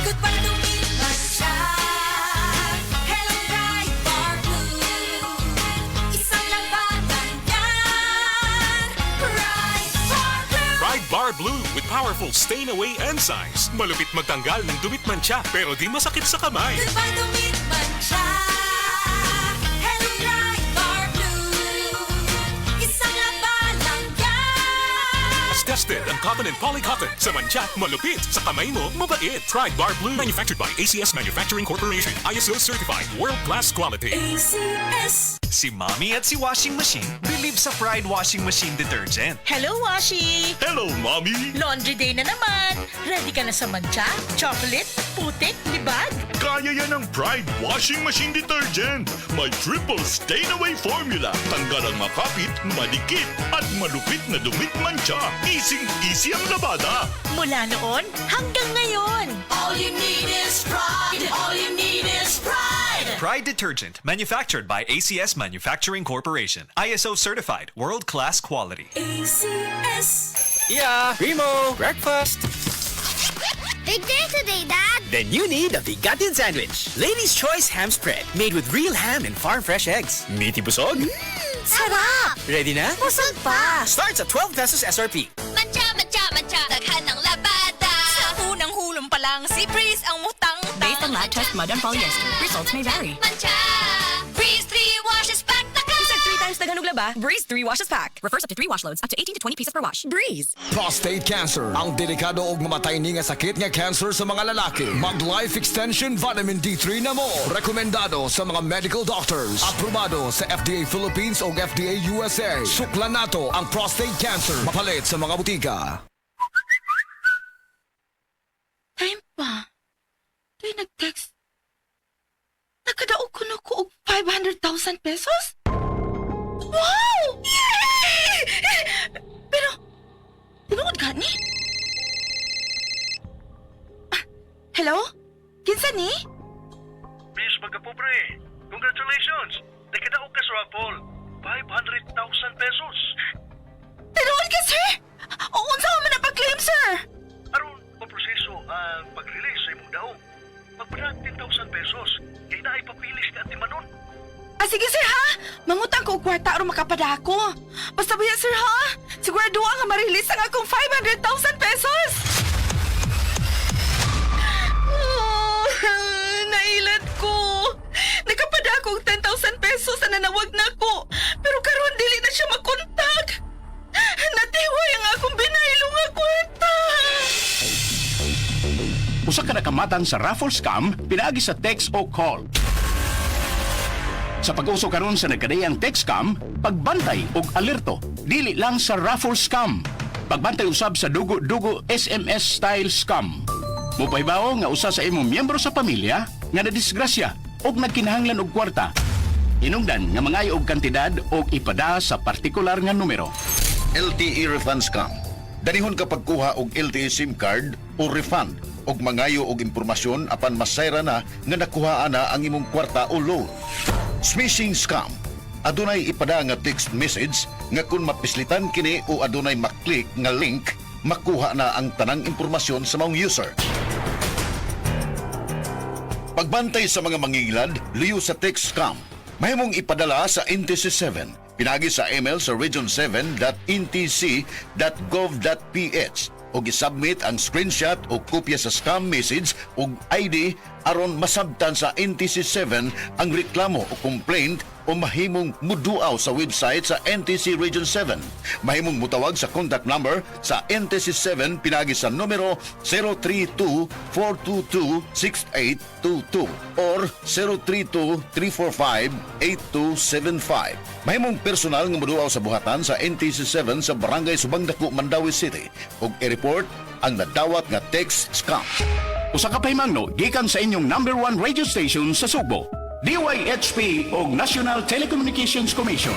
Goodbye lumipas siya. Hello Pride Bar Blue. Isang labanan yan. Pride Bar Blue. Pride Bar Blue with powerful stain-away enzymes. Malupit magtanggal ng dumit mancha pero di masakit sa kamay. Goodbye lumipas siya. Hello Pride Bar Blue. Isang labanan yan. As tested ang cotton and polycotton. Sa mancha, malupit. Sa kamay mo, mabait. Pride Bar Blue. Manufactured by ACS Manufacturing Corporation. ISO certified. World-class quality. ACS. Si Mommy at si Washing Machine believe sa Pride Washing Machine Detergent. Hello, Washi! Hello, Mommy! Laundry day na naman! Ready ka na sa mancha, chocolate, putik, libag? Kaya yan ang Pride Washing Machine Detergent. May triple stain-away formula. Tanggal ang makapit, madikit, at malupit na dumit mancha. Easy ang labada. Mula noon hanggang ngayon. All you need is pride. All you need is pride. Pride Detergent, manufactured by ACS Manufacturing Corporation. ISO certified, world-class quality. ACS. Yeah, Primo, breakfast. Big day today, Dad! Then you need a Bigatin sandwich. Ladies' Choice Ham Spread, made with real ham and farm-fresh eggs. Meaty busog? Sarap! Ready na? Busog pa! Starts at 12 pesos SRP. Mancha, mancha, mancha. Daghan ng labada. Sa unang hulong pa lang, si Breeze ang mutang-tang. Based on lab test mud and polyester, results may vary. Mancha. Breeze 3 washes back the Isang 3 times Tagalog laba, Breeze 3 washes pack. Refers up to 3 wash loads, up to 18 to 20 pieces per wash. Breeze. Prostate cancer, ang delikado ug mamatay ni nga sakit nga cancer sa mga lalaki. Mag Life Extension Vitamin D3 na mo. Rekomendado sa mga medical doctors. Aprobado sa FDA Philippines ug FDA USA. Suklan nato ang prostate cancer. Mapalit sa mga butika. Time pa. Kaya nag-text. Nakadaog ko na ko og 500,000 pesos? Wow! Yay! Pero, tinuod ka ni? Hello? Kinsa ni? Miss Magapobre, congratulations! Nakadaog ka sa raffle. 500,000 pesos. Tinuod ka, sir? O, unsa mo man napag-claim, sir? Aron, maproseso ang pag-release sa imong daog. Magpadag 10,000 pesos. Kaya na ipapilis ka at timanon. Sige, sir, ha? Mangutang ko og kwarta aron makapada ako. Basta ba yan, sir, ha? Sigurado nga ma-release ang akong 500,000 pesos! Nailat ko. Nakapada ako og 10,000 pesos na nanawag na ko. Pero karon dili na siya makontak. Natiway ang akong binailong nga kwarta. Usa ka nakamatan sa raffle scam pinaagi sa text o call. Sa pag-uso karon sa nagkadayang text scam, pagbantay og alerto dili lang sa raffle scam. Pagbantay usab sa dugo-dugo SMS style scam. Mupaybaw nga usa sa imong miyembro sa pamilya nga nadisgrasya og nagkinahanglan og kwarta. Hinungdan nga mangayo og kantidad og ipada sa partikular nga numero. LTE refund scam. Danihon kapag kuha og LTE SIM card o refund og mangayo og impormasyon apan masayra na nga nakuhaan na ang imong kwarta o loan. Smishing scam. Adunay ipada nga text message nga kung mapislitan kini o adunay maklik nga link, makuha na ang tanang impormasyon sa maong user. Pagbantay sa mga mangingilad, liyo sa text scam. Mahimong ipadala sa NTC 7. Pinagi sa email sa region7.ntc.gov.ph o gisubmit ang screenshot o kopya sa scam message o ID aron masabtan sa NTC 7 ang reklamo o complaint o mahimong muduaw sa website sa NTC Region 7. Mahimong mutawag sa contact number sa NTC 7 pinagi sa numero 032-422-6822 or 032-345-8275. Mahimong personal nga muduaw sa buhatan sa NTC 7 sa Barangay Subangdako, Mandawi City ug i-report ang nadawat nga text scam. Usa ka paymangno gikan sa inyong number 1 radio station sa Sugbo, DYHP ug National Telecommunications Commission.